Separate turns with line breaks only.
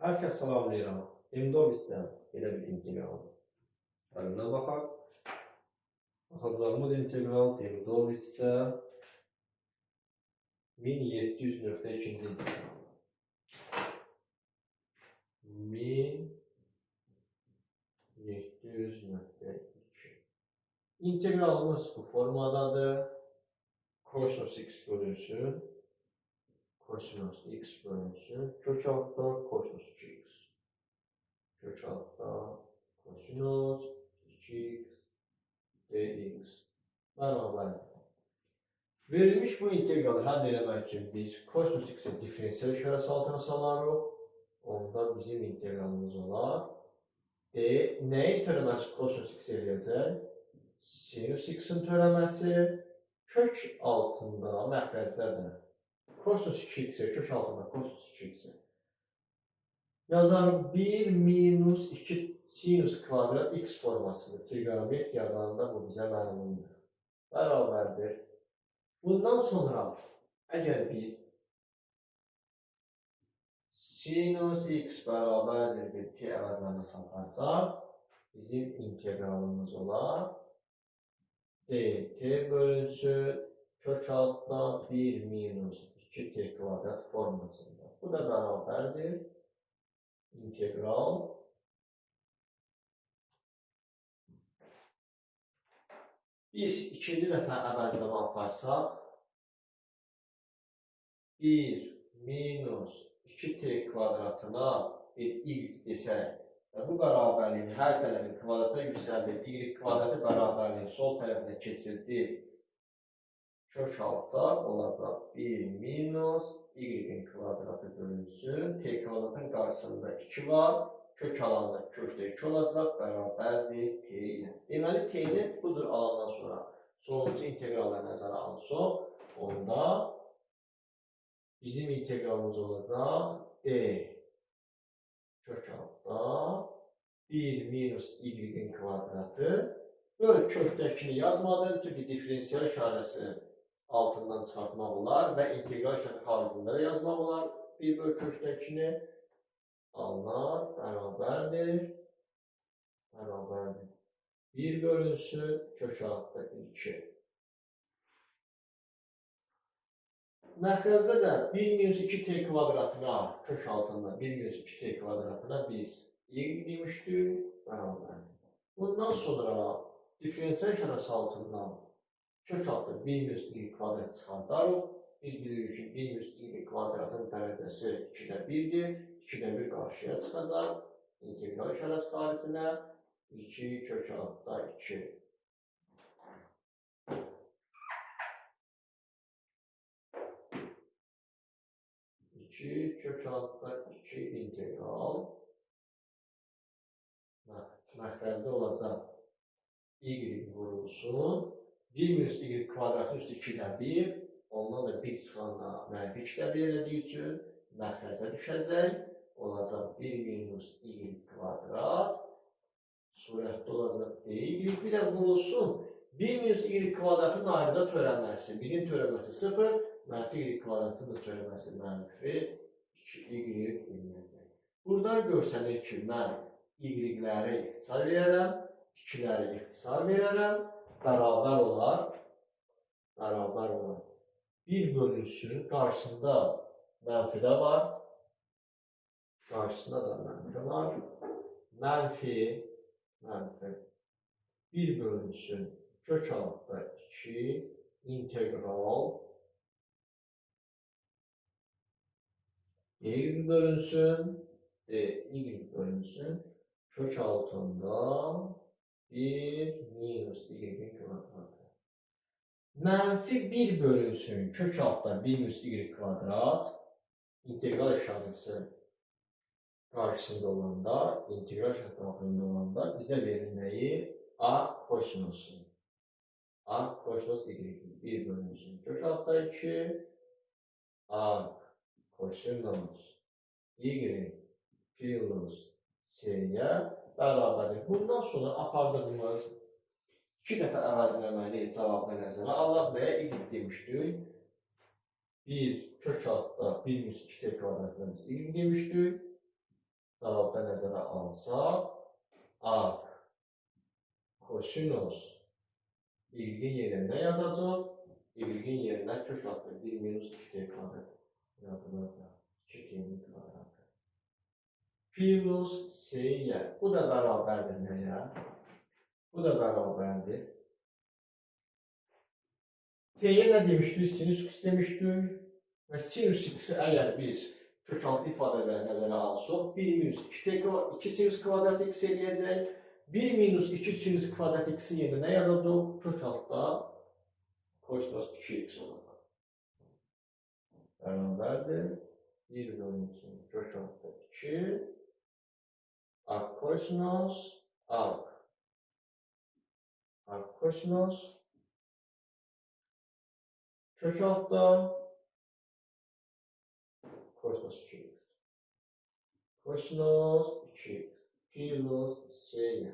Hər kəs salamlayıram. Mdovizdən belə bir integral əlinə baxaq. Baxacağımız integral Mdovizcə 1700.2 integral. 1700.2. İntegralımız bu formadadır. Kosinus x bölünsün. Kosinus x bölünsün. Kök altda kosinus 2x. Kök altda kosinus 2x dx bərabər. Verilmiş bu integralı həll eləmək üçün biz kosinus x-in diferensial işarəsi altına salarıq. Onda bizim integralımız olar. Nəyin törəməsi kosinus x eləyəcək? Sinus x-in törəməsi kök altında məxrəcdə kosinus 2x kök altında kosinus 2x yazarım 1 minus 2 sinus kvadrat x formasını trigonometri adında bu bizə məlumdur. Bərabərdir. Bundan sonra əgər biz sinus x bərabərdir bir t əvəzlərinə saxlarsaq bizim integralımız olar dt bölünsün kök altda 1 minus 2t kvadrat formasında. Bu da bərabərdir. İntegral biz ikinci dəfə əvəzləmə aparsaq 1 minus 2t kvadratına bir y desək və bu bərabərliyin hər tərəfini kvadrata yüksəldib y kvadratı bərabərliyin sol tərəfinə keçirdib kök alsaq olacaq 1 minus y kvadratı bölünsün t kvadratın qarşısında 2 var. Kök alanda kökdə 2 olacaq, bərabərdir t ilə. Deməli, t-ni budur alandan sonra sonuncu integrallar nəzərə alsaq, onda bizim integralımız olacaq d kök altda 1 minus y kvadratı böyle kökdəkini yazmadım, çünki diferensial işarəsi altından çıxartmaq olar və integral işarəsi xaricində də yazmaq olar. 1 bölü kökdəkini alınar, bərabərdir. 1 bölünsün, kök altda 2. Məxrəcdə də 1 minus 2t kvadratına, kök altında 1 minus 2t kvadratına biz y demişdik, bərabərdir. Bundan sonra diferensial işarəsi altından kök altda 1 minus y kvadrat çıxardarıq. Biz bilirik ki 1 minus y kvadratın dərəcəsi 2-də 1-dir. 2-də 1 qarşıya çıxacaq. İntegral işarəsi xaricinə 2 kök altda 2. 2 kök altda 2 integral məxrəcdə olacaq y vurulsun. 1 minus y kvadratın üstü 2-də 1. Ondan da 1 çıxanda mənfi 2-də 1 elədiyi üçün məxrəcə düşəcək. Olacaq 1 minus y kvadrat. Surətdə olacaq dy. Bir də vurulsun. 1 minus y kvadratın ayrıca törəməsi. 1-in törəməsi 0. Mənfi y kvadratın da törəməsi mənfi 2y eləyəcək. Buradan görsənir ki, mən y-ləri ixtisar verərəm. 2-ləri ixtisar verərəm. Bərabər olar. 1 bölünsün. Qarşısında mənfi də var. Qarşısında da mənfi var. Mənfi 1 bölünsün. Kök altda 2 integral y bölünsün. Y bölünsün. Kök altında 1 minus y kvadratı. Mənfi 1 bölünsün. Kök altda 1 minus y kvadrat. İntegral işarəsi qarşısında olanda, integral işarəsi daxilində olanda bizə verilməyi a kosinusu. A kosinus y 1 bölünsün. Kök altda 2 a kosinus y plus c-yə bərabərdir. Bundan sonra apardığımız 2 dəfə əvəzləməli cavabı nəzərə alaq və y demişdik. 1 kök altda 1 minus 2t kvadratına y demişdik. cavabda nəzərə alsaq, arc kosinus y-in yerinə nə yazacaq? Y-in yerinə kök altı 1 minus 2t kvadrat yazılacaq. 2t-nin kvadratı. Pi plus s-yə. Bu da bərabərdir nəyə? Bu da bərabərdir. T-yə nə demişdik? Sinus x demişdik. Və sinus x-i əgər biz kök altı ifadələri nəzərə alsaq, 1 minus 2 sinus kvadrat x eləyəcək. 1 minus 2 sinus kvadrat x-in yerinə nə yazacaq? Kök altda kosinus 2x olacaq. Bərabərdir. 1 bölünsün kök altda 2 arc kosinus arc kosinus kök altda kosinus 2x. Kosinus 2x. Pi plus s-yə.